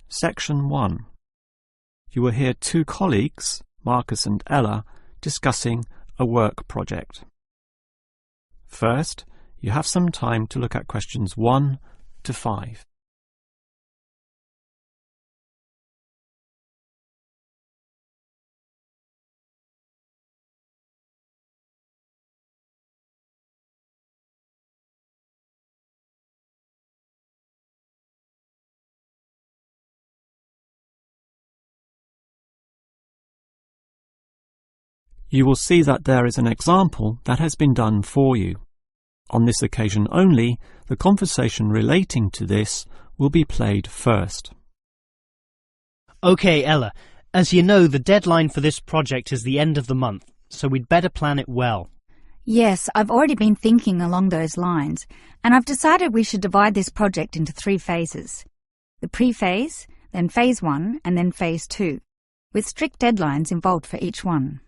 Section 1. You will hear two colleagues, Marcus and Ella, discussing a work project. First, you have some time to look at questions 1 to 5. You will see that there is an example that has been done for you. On this occasion only, the conversation relating to this will be played first. OK, Ella, as you know, the deadline for this project is the end of the month, so we'd better plan it well. Yes, I've already been thinking along those lines, and I've decided we should divide this project into 3 phases. The pre-phase, then phase 1, and then phase 2, with strict deadlines involved for each one.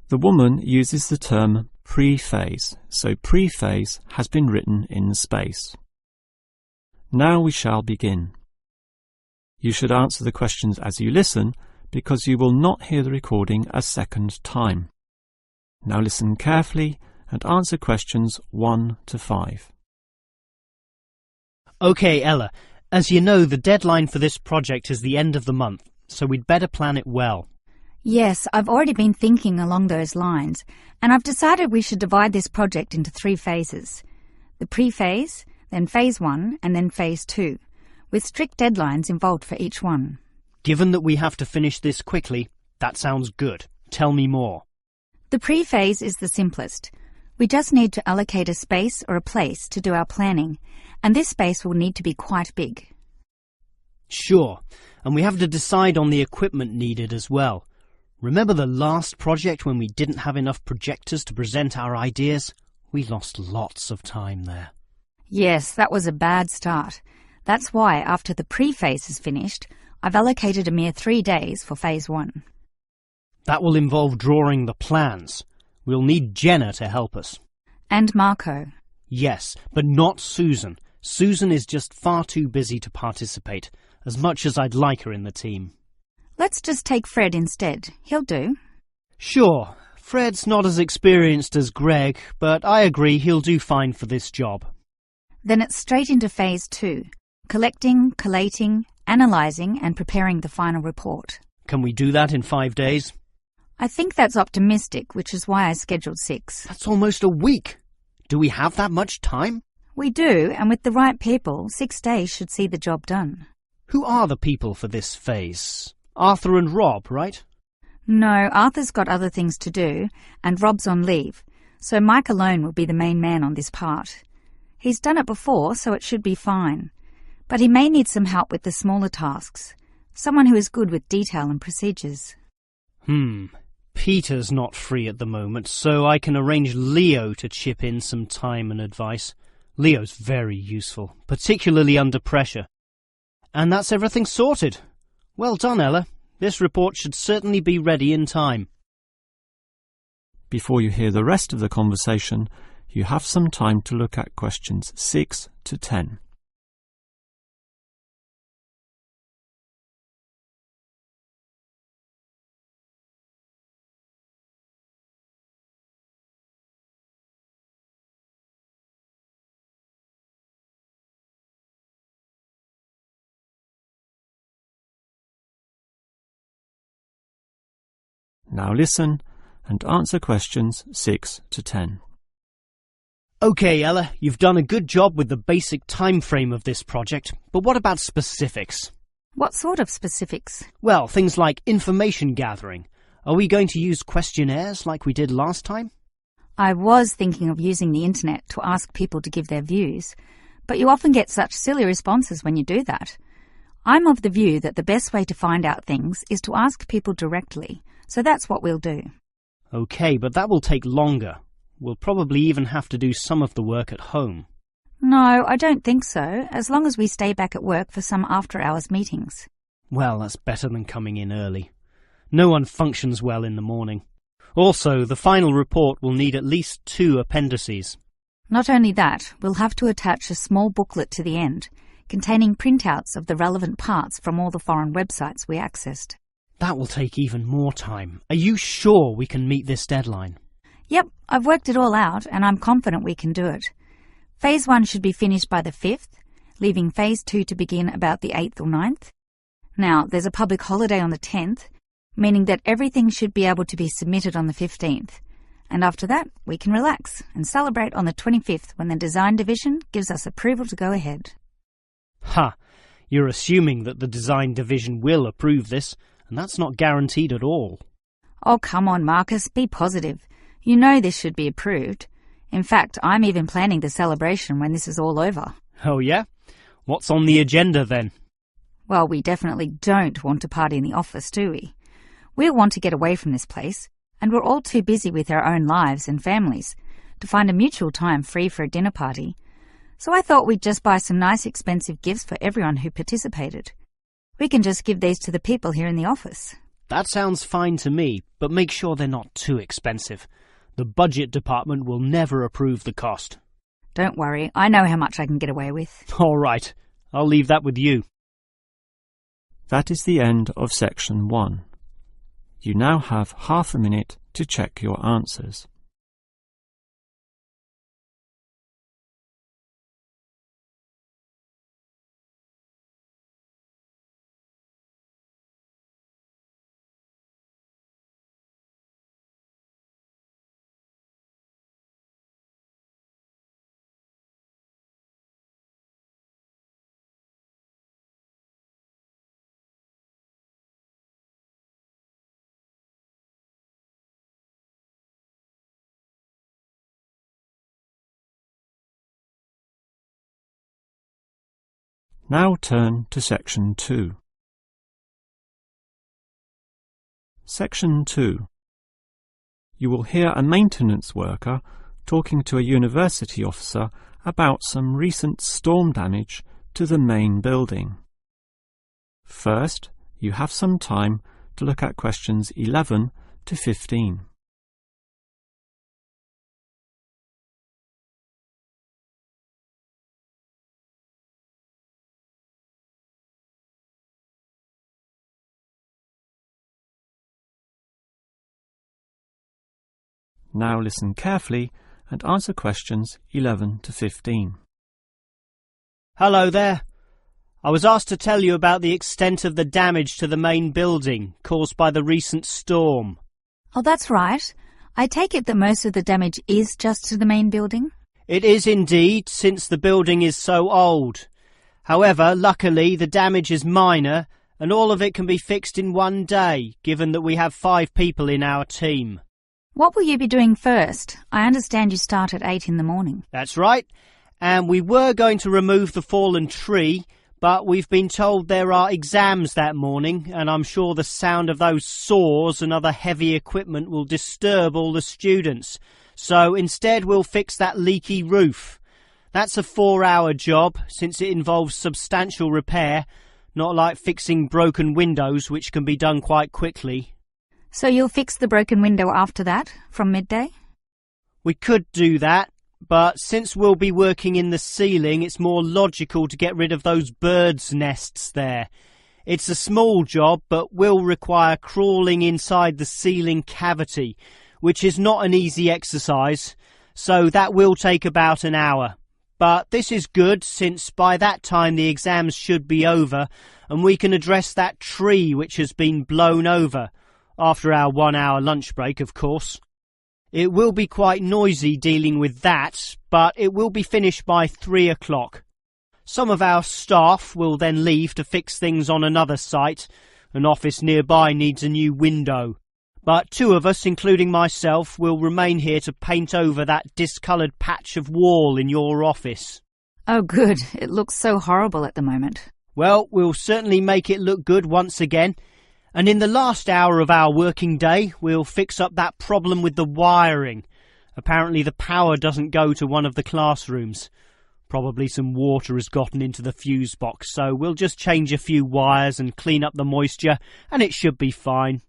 The woman uses the term pre-phase, so pre-phase has been written in space. Now we shall begin. You should answer the questions as you listen, because you will not hear the recording a second time. Now listen carefully and answer questions 1 to 5. OK, Ella, as you know, the deadline for this project is the end of the month, so we'd better plan it well. Yes, I've already been thinking along those lines, and I've decided we should divide this project into 3 phases. The pre-phase, then phase 1, and then phase 2, with strict deadlines involved for each one. Given that we have to finish this quickly, that sounds good. Tell me more. The pre-phase is the simplest. We just need to allocate a space or a place to do our planning, and this space will need to be quite big. Sure, and we have to decide on the equipment needed as well. Remember the last project when we didn't have enough projectors to present our ideas? We lost lots of time there. Yes, that was a bad start. That's why, after the pre-phase is finished, I've allocated a mere 3 days for phase 1. That will involve drawing the plans. We'll need Jenna to help us. And Marco. Yes, but not Susan. Susan is just far too busy to participate, as much as I'd like her in the team. Let's just take Fred instead. He'll do. Sure. Fred's not as experienced as Greg, but I agree he'll do fine for this job. Then it's straight into phase 2. Collecting, collating, analysing and preparing the final report. Can we do that in 5 days? I think that's optimistic, which is why I scheduled 6. That's almost a week. Do we have that much time? We do, and with the right people, 6 days should see the job done. Who are the people for this phase? Arthur and Rob, right? No, Arthur's got other things to do, and Rob's on leave, so Mike alone will be the main man on this part. He's done it before, so it should be fine. But he may need some help with the smaller tasks, someone who is good with detail and procedures. Peter's not free at the moment, so I can arrange Leo to chip in some time and advice. Leo's very useful, particularly under pressure. And that's everything sorted. Well done, Ella. This report should certainly be ready in time. Before you hear the rest of the conversation, you have some time to look at questions 6 to 10. Now listen and answer questions 6 to 10. OK, Ella, you've done a good job with the basic time frame of this project, but what about specifics? What sort of specifics? Well, things like information gathering. Are we going to use questionnaires like we did last time? I was thinking of using the internet to ask people to give their views, but you often get such silly responses when you do that. I'm of the view that the best way to find out things is to ask people directly, so that's what we'll do. OK, but that will take longer. We'll probably even have to do some of the work at home. No, I don't think so, as long as we stay back at work for some after-hours meetings. Well, that's better than coming in early. No one functions well in the morning. Also, the final report will need at least 2 appendices. Not only that, we'll have to attach a small booklet to the end, containing printouts of the relevant parts from all the foreign websites we accessed. That will take even more time. Are you sure we can meet this deadline? Yep, I've worked it all out and I'm confident we can do it. Phase 1 should be finished by the 5th, leaving Phase 2 to begin about the 8th or 9th. Now, there's a public holiday on the 10th, meaning that everything should be able to be submitted on the 15th. And after that, we can relax and celebrate on the 25th when the design division gives us approval to go ahead. Ha! You're assuming that the design division will approve this, and that's not guaranteed at all. Oh, come on, Marcus, be positive. You know this should be approved. In fact, I'm even planning the celebration when this is all over. Oh yeah? What's on the agenda then? Well, we definitely don't want to party in the office, do we? We'll want to get away from this place, and we're all too busy with our own lives and families to find a mutual time free for a dinner party. So I thought we'd just buy some nice expensive gifts for everyone who participated. We can just give these to the people here in the office. That sounds fine to me, but make sure they're not too expensive. The budget department will never approve the cost. Don't worry, I know how much I can get away with. All right, I'll leave that with you. That is the end of Section 1. You now have half a minute to check your answers. Now turn to Section 2. Section 2. You will hear a maintenance worker talking to a university officer about some recent storm damage to the main building. First, you have some time to look at questions 11 to 15. Now listen carefully and answer questions 11 to 15. Hello there. I was asked to tell you about the extent of the damage to the main building caused by the recent storm. Oh, that's right. I take it that most of the damage is just to the main building? It is indeed, since the building is so old. However, luckily the damage is minor and all of it can be fixed in one day, given that we have 5 people in our team. What will you be doing first? I understand you start at 8 in the morning. That's right. And we were going to remove the fallen tree, but we've been told there are exams that morning, and I'm sure the sound of those saws and other heavy equipment will disturb all the students. So instead we'll fix that leaky roof. That's a 4-hour job, since it involves substantial repair, not like fixing broken windows, which can be done quite quickly. So you'll fix the broken window after that, from midday? We could do that, but since we'll be working in the ceiling, it's more logical to get rid of those birds' nests there. It's a small job, but will require crawling inside the ceiling cavity, which is not an easy exercise, so that will take about an hour. But this is good, since by that time the exams should be over, and we can address that tree which has been blown over. After our 1-hour lunch break, of course. It will be quite noisy dealing with that, but it will be finished by 3 o'clock. Some of our staff will then leave to fix things on another site. An office nearby needs a new window. But 2 of us, including myself, will remain here to paint over that discoloured patch of wall in your office. Oh, good. It looks so horrible at the moment. Well, we'll certainly make it look good once again. And in the last hour of our working day, we'll fix up that problem with the wiring. Apparently the power doesn't go to one of the classrooms. Probably some water has gotten into the fuse box, so we'll just change a few wires and clean up the moisture, and it should be fine.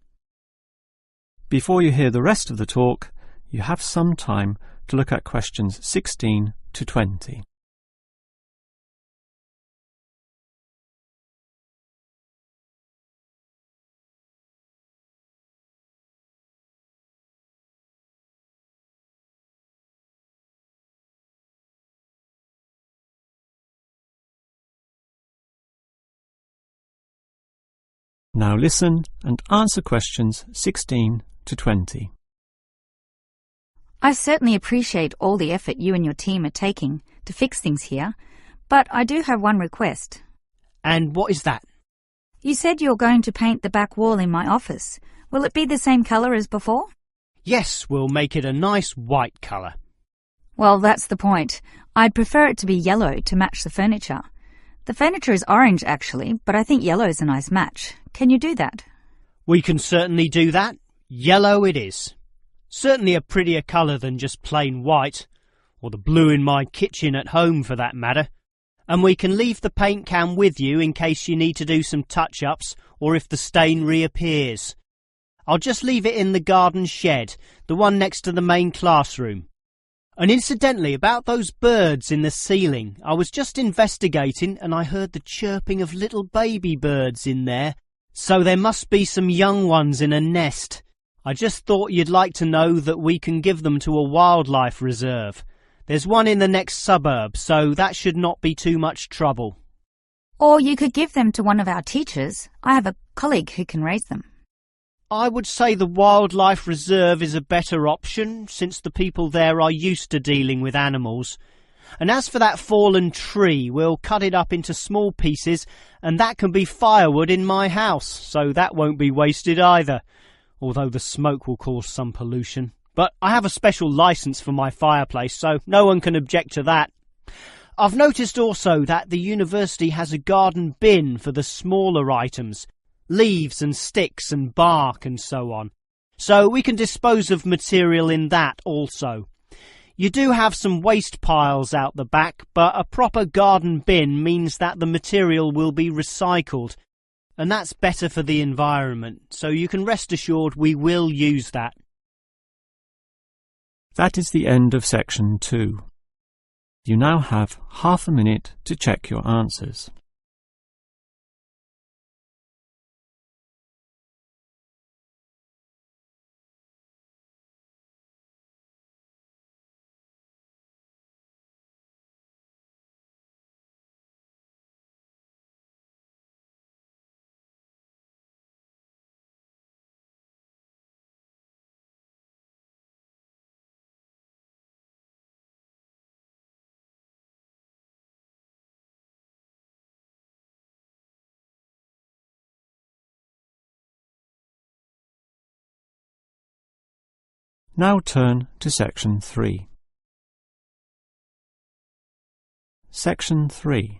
Before you hear the rest of the talk, you have some time to look at questions 16 to 20. Now listen and answer questions 16 to 20. I certainly appreciate all the effort you and your team are taking to fix things here, but I do have one request. And what is that? You said you're going to paint the back wall in my office. Will it be the same colour as before? Yes, we'll make it a nice white colour. Well, that's the point. I'd prefer it to be yellow to match the furniture. The furniture is orange, actually, but I think yellow's a nice match. Can you do that? We can certainly do that. Yellow it is. Certainly a prettier colour than just plain white, or the blue in my kitchen at home for that matter. And we can leave the paint can with you in case you need to do some touch-ups or if the stain reappears. I'll just leave it in the garden shed, the one next to the main classroom. And incidentally, about those birds in the ceiling, I was just investigating and I heard the chirping of little baby birds in there, so there must be some young ones in a nest. I just thought you'd like to know that we can give them to a wildlife reserve. There's one in the next suburb, so that should not be too much trouble. Or you could give them to one of our teachers. I have a colleague who can raise them. I would say the wildlife reserve is a better option, since the people there are used to dealing with animals. And as for that fallen tree, we'll cut it up into small pieces, and that can be firewood in my house, so that won't be wasted either, although the smoke will cause some pollution. But I have a special licence for my fireplace, so no one can object to that. I've noticed also that the university has a garden bin for the smaller items, leaves and sticks and bark and so on, so we can dispose of material in that also. You do have some waste piles out the back, but a proper garden bin means that the material will be recycled, and that's better for the environment, so you can rest assured we will use that. That is the end of section 2. You now have half a minute to check your answers. Now turn to section 3. Section 3.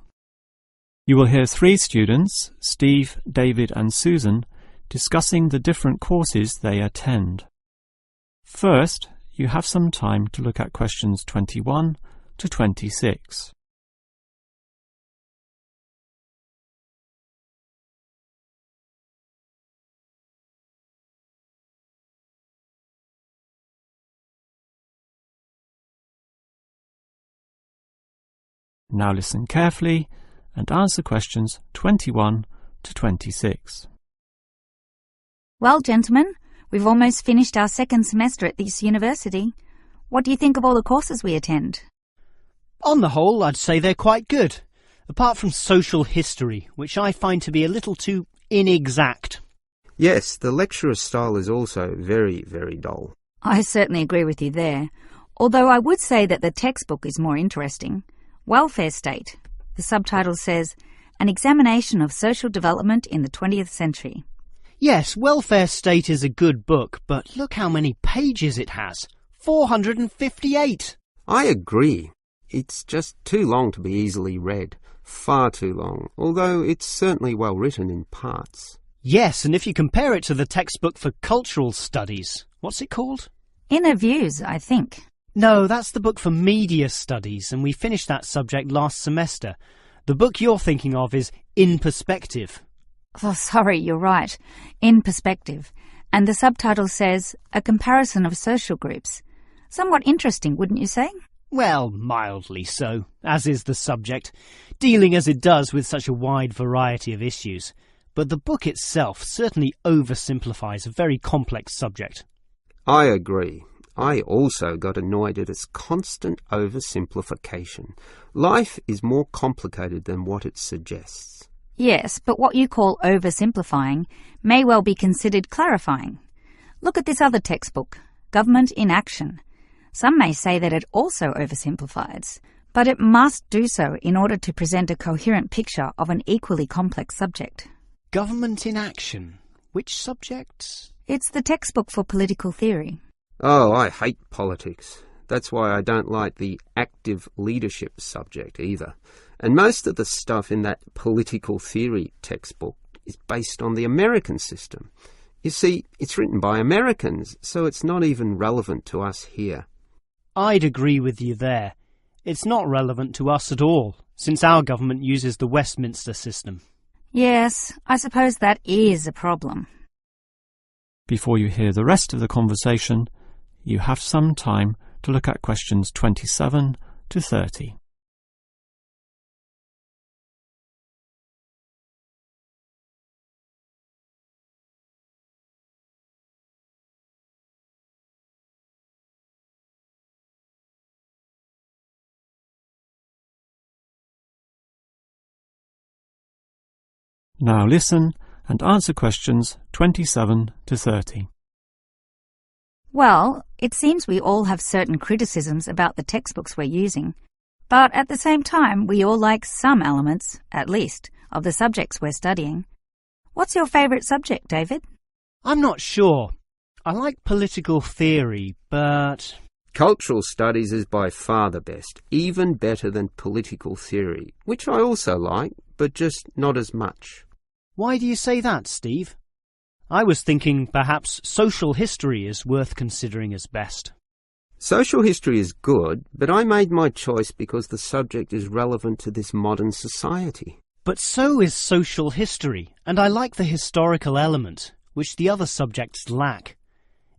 You will hear 3 students, Steve, David and Susan, discussing the different courses they attend. First, you have some time to look at questions 21 to 26. Now listen carefully and answer questions 21 to 26. Well, gentlemen, we've almost finished our second semester at this university. What do you think of all the courses we attend? On the whole, I'd say they're quite good, apart from social history, which I find to be a little too inexact. Yes, the lecturer's style is also very, very dull. I certainly agree with you there, although I would say that the textbook is more interesting. Welfare State. The subtitle says, An Examination of Social Development in the 20th Century. Yes, Welfare State is a good book, but look how many pages it has. 458! I agree. It's just too long to be easily read. Far too long, although it's certainly well written in parts. Yes, and if you compare it to the textbook for cultural studies, what's it called? Inner Views, I think. No, that's the book for media studies, and we finished that subject last semester. The book you're thinking of is In Perspective. Oh, sorry, you're right. In Perspective. And the subtitle says, A Comparison of Social Groups. Somewhat interesting, wouldn't you say? Well, mildly so, as is the subject, dealing as it does with such a wide variety of issues. But the book itself certainly oversimplifies a very complex subject. I agree. I also got annoyed at its constant oversimplification. Life is more complicated than what it suggests. Yes, but what you call oversimplifying may well be considered clarifying. Look at this other textbook, Government in Action. Some may say that it also oversimplifies, but it must do so in order to present a coherent picture of an equally complex subject. Government in Action? Which subject? It's the textbook for political theory. Oh, I hate politics. That's why I don't like the active leadership subject either. And most of the stuff in that political theory textbook is based on the American system. You see, it's written by Americans, so it's not even relevant to us here. I'd agree with you there. It's not relevant to us at all, since our government uses the Westminster system. Yes, I suppose that is a problem. Before you hear the rest of the conversation, you have some time to look at questions 27 to 30. Now listen and answer questions 27 to 30. Well, it seems we all have certain criticisms about the textbooks we're using, but at the same time we all like some elements, at least, of the subjects we're studying. What's your favourite subject, David? I'm not sure. I like political theory, but... Cultural studies is by far the best, even better than political theory, which I also like, but just not as much. Why do you say that, Steve? I was thinking perhaps social history is worth considering as best. Social history is good, but I made my choice because the subject is relevant to this modern society. But so is social history, and I like the historical element, which the other subjects lack.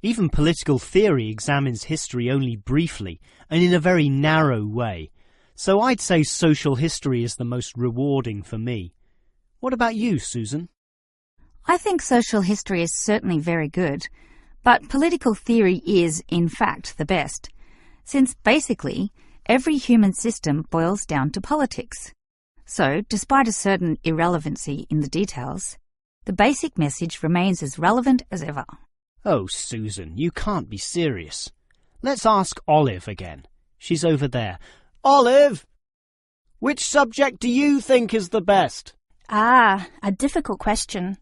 Even political theory examines history only briefly and in a very narrow way, so I'd say social history is the most rewarding for me. What about you, Susan? I think social history is certainly very good, but political theory is, in fact, the best, since basically every human system boils down to politics. So, despite a certain irrelevancy in the details, the basic message remains as relevant as ever. Oh, Susan, you can't be serious. Let's ask Olive again. She's over there. Olive! Which subject do you think is the best? Ah, a difficult question.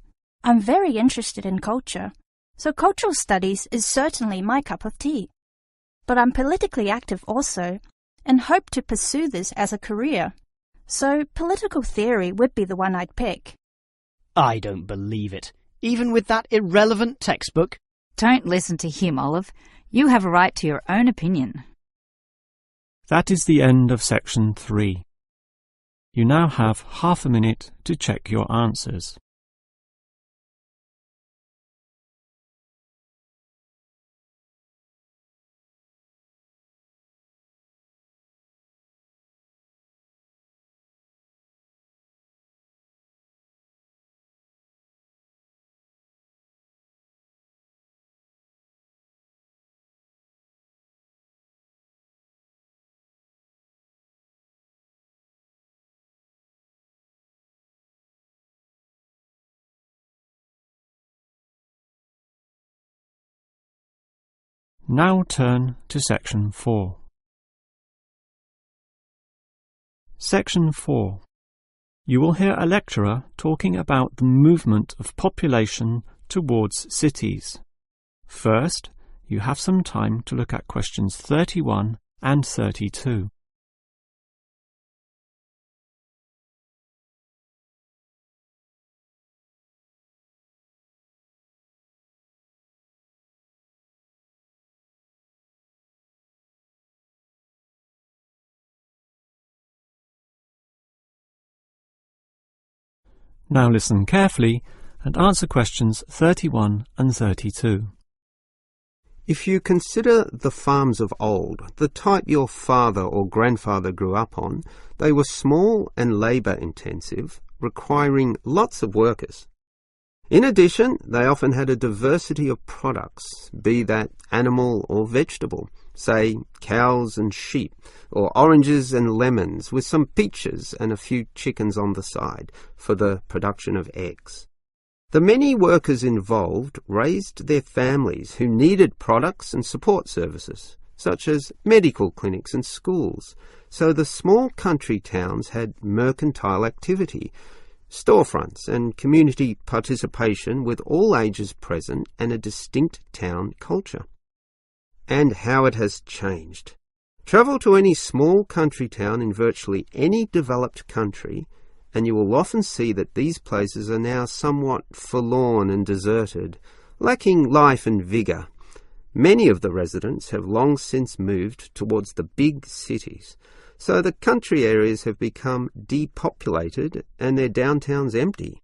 I'm very interested in culture, so cultural studies is certainly my cup of tea. But I'm politically active also, and hope to pursue this as a career. So political theory would be the one I'd pick. I don't believe it. Even with that irrelevant textbook? Don't listen to him, Olive. You have a right to your own opinion. That is the end of section 3. You now have half a minute to check your answers. Now turn to section 4. Section 4. You will hear a lecturer talking about the movement of population towards cities. First, you have some time to look at questions 31 and 32. Now listen carefully and answer questions 31 and 32. If you consider the farms of old, the type your father or grandfather grew up on, they were small and labour-intensive, requiring lots of workers. In addition, they often had a diversity of products, be that animal or vegetable, say cows and sheep, or oranges and lemons, with some peaches and a few chickens on the side for the production of eggs. The many workers involved raised their families who needed products and support services, such as medical clinics and schools, so the small country towns had mercantile activity, storefronts and community participation with all ages present and a distinct town culture. And how it has changed. Travel to any small country town in virtually any developed country, and you will often see that these places are now somewhat forlorn and deserted, lacking life and vigour. Many of the residents have long since moved towards the big cities, so the country areas have become depopulated and their downtowns empty.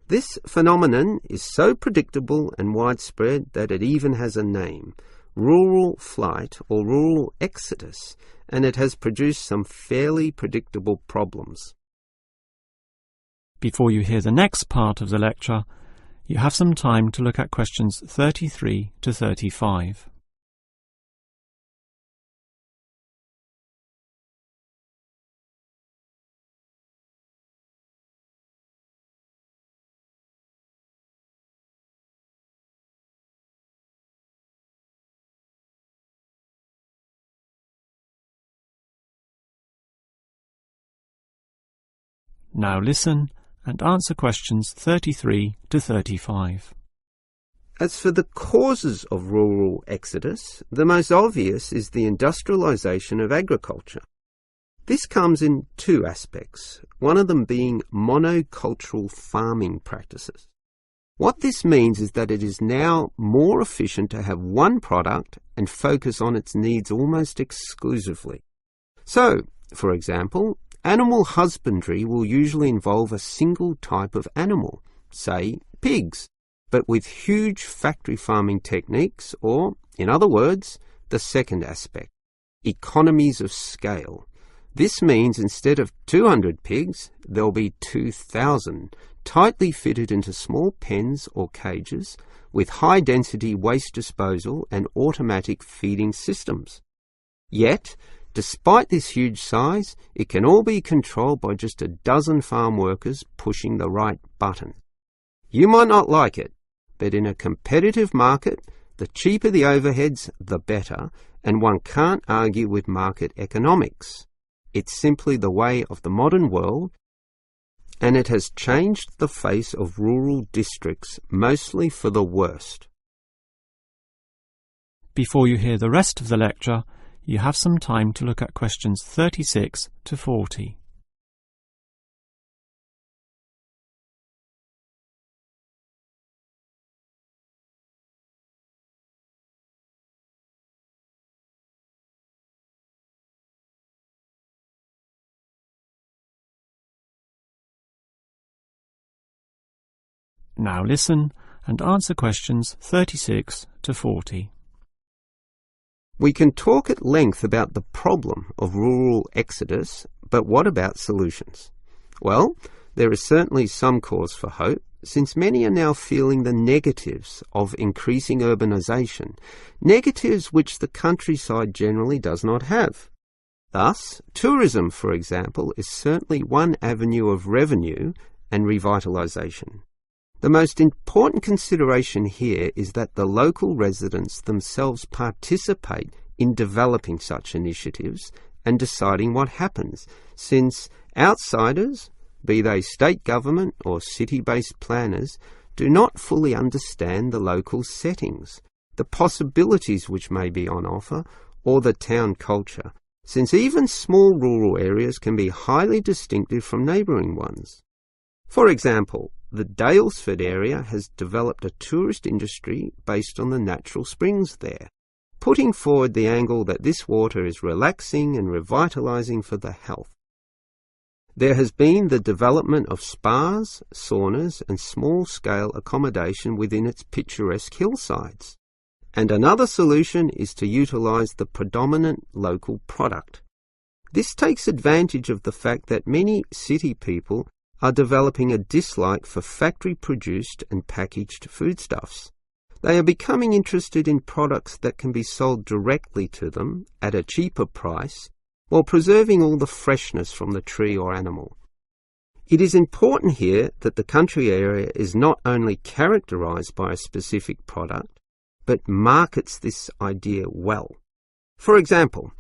This phenomenon is so predictable and widespread that it even has a name, rural flight or rural exodus, and it has produced some fairly predictable problems. Before you hear the next part of the lecture, you have some time to look at questions 33 to 35. Now listen and answer questions 33 to 35. As for the causes of rural exodus, the most obvious is the industrialisation of agriculture. This comes in two aspects, one of them being monocultural farming practices. What this means is that it is now more efficient to have one product and focus on its needs almost exclusively. So, for example, animal husbandry will usually involve a single type of animal, say pigs, but with huge factory farming techniques, or, in other words, the second aspect, economies of scale. This means instead of 200 pigs, there'll be 2,000, tightly fitted into small pens or cages, with high-density waste disposal and automatic feeding systems. Yet, despite this huge size, it can all be controlled by just a dozen farm workers pushing the right button. You might not like it, but in a competitive market, the cheaper the overheads, the better, and one can't argue with market economics. It's simply the way of the modern world, and it has changed the face of rural districts, mostly for the worst. Before you hear the rest of the lecture, you have some time to look at questions 36 to 40. Now listen and answer questions 36 to 40. We can talk at length about the problem of rural exodus, but what about solutions? Well, there is certainly some cause for hope, since many are now feeling the negatives of increasing urbanisation, negatives which the countryside generally does not have. Thus, tourism, for example, is certainly one avenue of revenue and revitalisation. The most important consideration here is that the local residents themselves participate in developing such initiatives and deciding what happens, since outsiders, be they state government or city-based planners, do not fully understand the local settings, the possibilities which may be on offer, or the town culture, since even small rural areas can be highly distinctive from neighbouring ones. For example, the Daylesford area has developed a tourist industry based on the natural springs there, putting forward the angle that this water is relaxing and revitalising for the health. There has been the development of spas, saunas and small-scale accommodation within its picturesque hillsides. And another solution is to utilise the predominant local product. This takes advantage of the fact that many city people are developing a dislike for factory-produced and packaged foodstuffs. They are becoming interested in products that can be sold directly to them at a cheaper price while preserving all the freshness from the tree or animal. It is important here that the country area is not only characterised by a specific product, but markets this idea well. For example,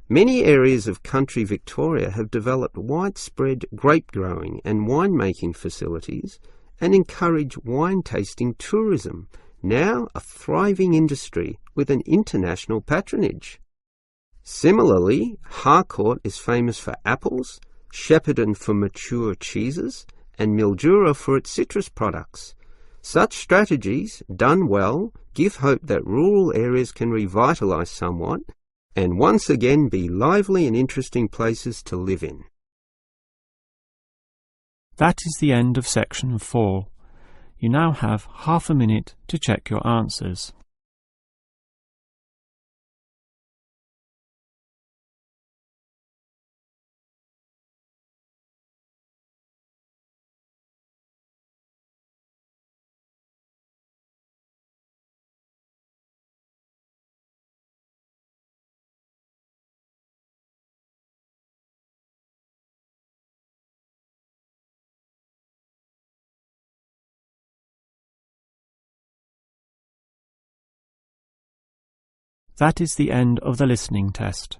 many areas of country Victoria have developed widespread grape growing and winemaking facilities and encourage wine tasting tourism, now a thriving industry with an international patronage. Similarly, Harcourt is famous for apples, Shepparton for mature cheeses, and Mildura for its citrus products. Such strategies, done well, give hope that rural areas can revitalise somewhat and once again be lively and interesting places to live in. That is the end of section 4. You now have half a minute to check your answers. That is the end of the listening test.